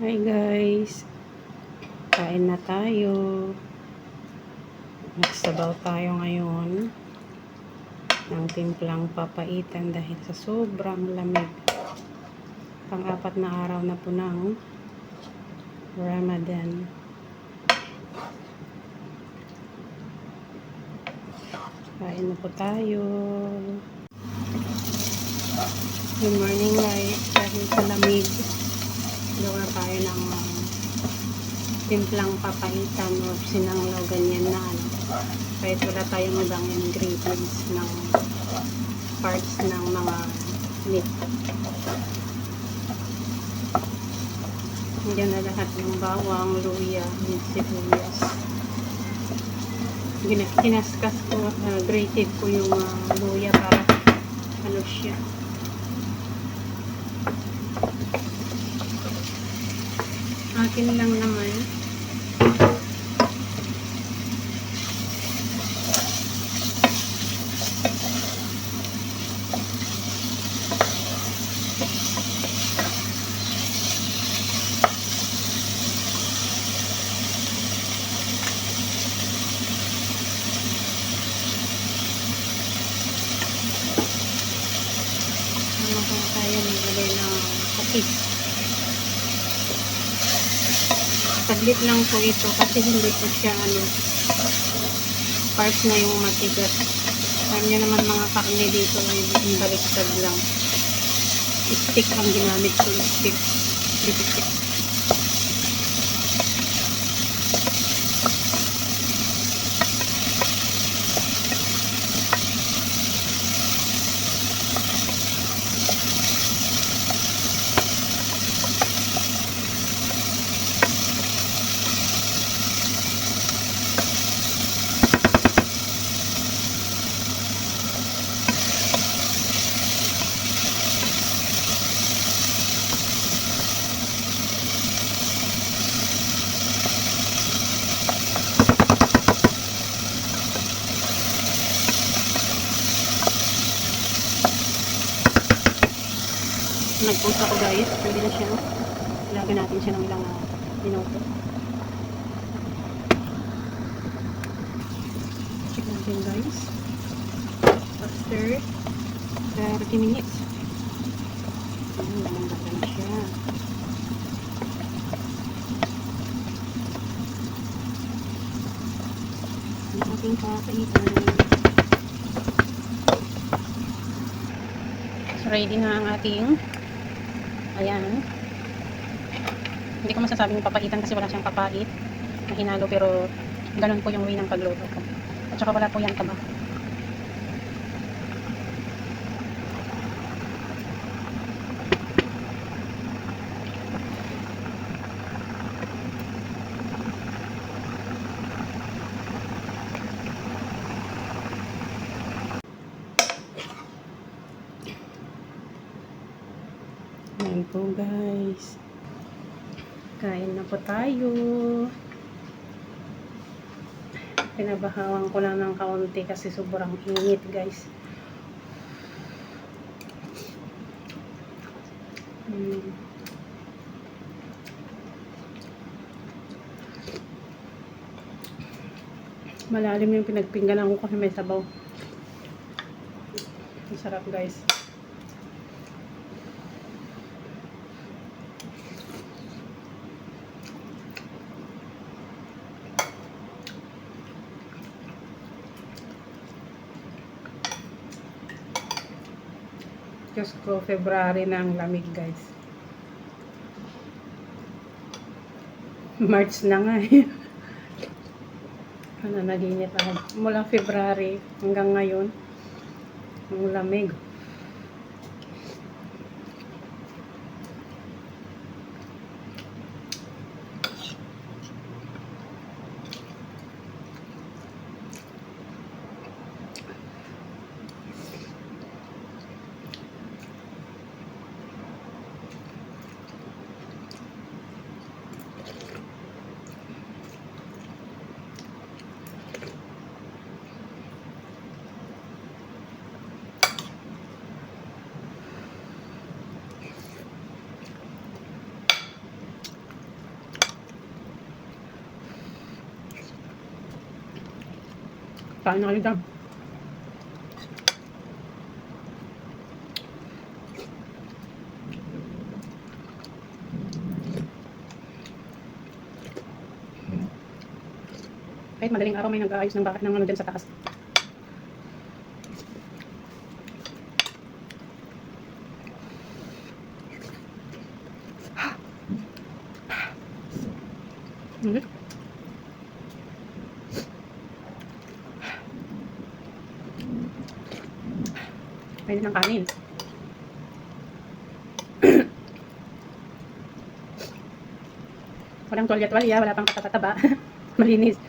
Hi guys, kain na tayo. Nagsabaw tayo ngayon ng timplang papaitan dahil sa sobrang lamig. Pang-apat na araw na po ng Ramadan. Kain na po tayo. Good morning guys, dahil sa lamig gawa tayo ng timplang papaitan o sinanglaw, ganyan na kahit wala tayong ibang ingredients ng parts ng mga meat. Nandiyan na lahat ng bawang, luya, sibuyas. Kinaskas ko, grated ko yung luya para ano siya. Akin lang naman. Tayo naglagay ng kapis. Saglit lang po ito kasi hindi po siya parts na yung matigas. Alam niyo naman mga karne dito ay baliktad lang. Stick ang ginamit ko, stick. Nag-post ako guys, pwede na siya. Ilagay natin siya ng ilang minuto. Check natin guys. After 30 minutes. Namangga na siya. Ang ating kakaitan. So ready na ang ating ayan. Hindi ko masasabing papaitan kasi wala siyang papait na hinalo, pero ganun po yung way ng pagluto ko. At saka wala po yan taba. Ayan po guys. Kain na po tayo. Pinabahawan ko lang ng kaunti kasi sobrang init guys. Malalim yung pinagpinggalan ko kasi may sabaw. Masarap guys. Diyos ko, February na ang lamig guys. March na nga eh. Naginit ako. Mula February hanggang ngayon, ang lamig. Kain na kayo dyan. Kahit madaling araw may nag-aayos ng bakit ng ano dyan sa taas. Kainin ng kanin. Walang tuwalya-tuwalya, wala pang kataba-taba. Malinis.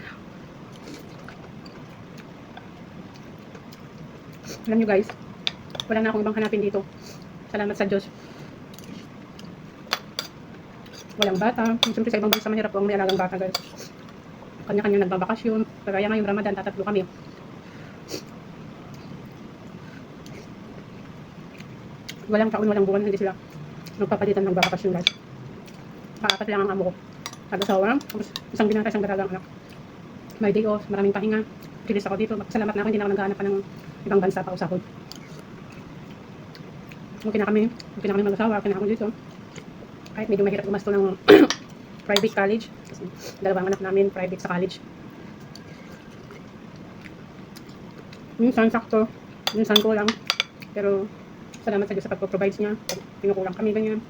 Alam nyo guys, wala na akong ibang hanapin dito. Salamat sa Diyos. Walang bata. Siyempre sa ibang bansa mahirap po ang may alagang bata guys. Kanya-kanya nagbabakasyon. Kagaya ngayong Ramadan, tatatlo kami. Walang taon, walang buwan, hindi sila nagpapalitan ng babakasyon guys. Kaapat lang ang amo ko. Nag-asawa, tapos isang binata, isang dalagang anak. May day off, maraming pahinga. Kilis ako dito. Salamat na ako, hindi na ako naghahanap pa ng ibang bansa pa usahod. Okay na kami mag-asawa, okay na ako dito. Kahit medyo mahirap gumasto ng private college. Kasi dalawang anak namin, private sa college. Minsan sakto, minsan kulang. Pero salamat sa Diyos sa pagpo-provide niya. Pinukulang kami ganyan.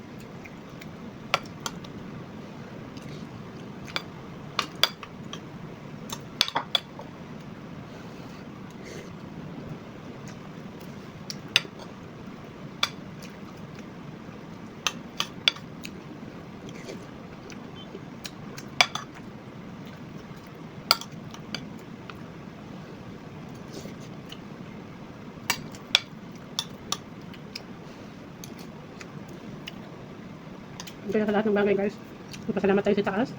Kaya sa lahat ng bagay guys, magpasalamat tayo sa taas.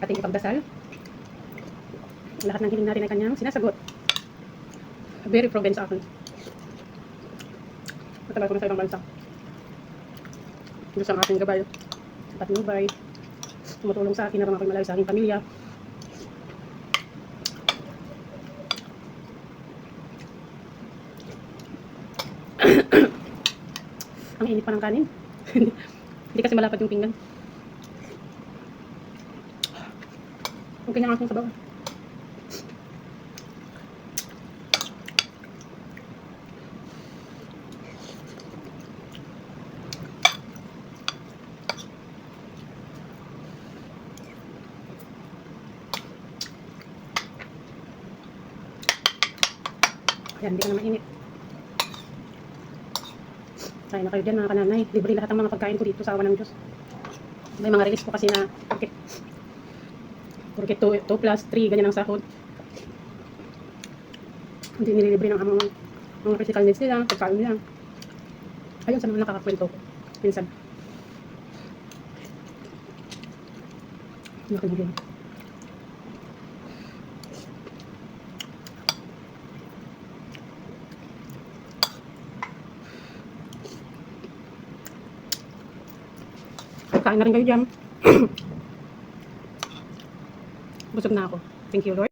Ating ipagdasal. Lahat ng hiling natin ay kanyang sinasagot. Very proven sa akin. Matagal ko na sa ibang bansa. Diyos ang aking gabay. At nubay. Tumutulong sa akin na ako'y malayo sa aking pamilya. Ang init pa ng kanin. Hindi kasi malapad yung pinggan. Okay na akong sabaw. Ayan, hindi ka na mainit. Kaya na kayo dyan mga kananay. Libre lahat ng mga pagkain ko dito sa awa ng Diyos. May mga release ko kasi na porket 2 plus 3 ganyan ang sahod. Hindi nililibre ng mga physical needs nila, pagkain nila. Ayun sa mga nakakakwento ko. Minsan. Nakalagyan. Kain na rin kayo dyan. Busog na ako. Thank you, Lord.